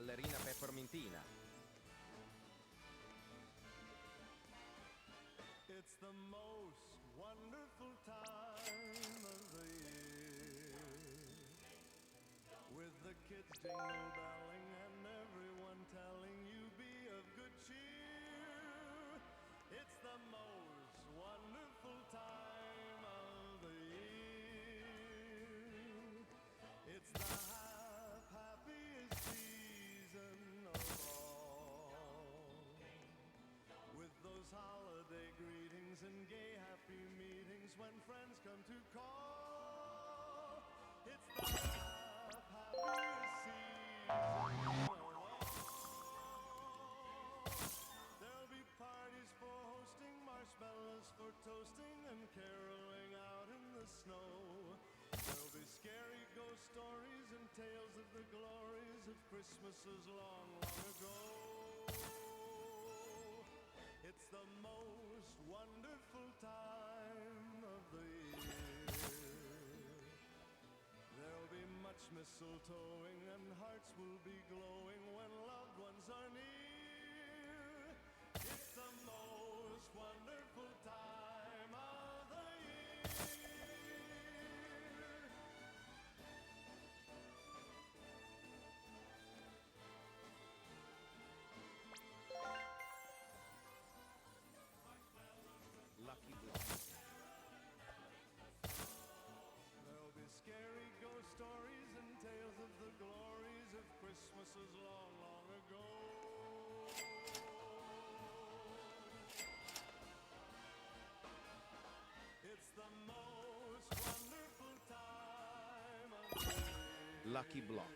ballerina peppermintina. It's the most wonderful time of the year, with the kids jingle belling and everyone telling you be of good cheer. It's the most wonderful time of the year. It's the happiest season of all, with those holiday greetings and gay happy meetings when friends come to call. It's the happiest season of all. There'll be parties for hosting, marshmallows for toasting, and caroling out in the snow. There'll be scary ghost stories and tales of the glories of Christmases long, long ago. It's the most wonderful time of the year. There'll be much mistletoeing and hearts will be glowing when loved ones are near. It's the most wonderful time of the year. Lucky Block. There'll be scary ghost stories and tales of the glories of Christmases long, long ago. It's the most wonderful time of the year. Lucky Block.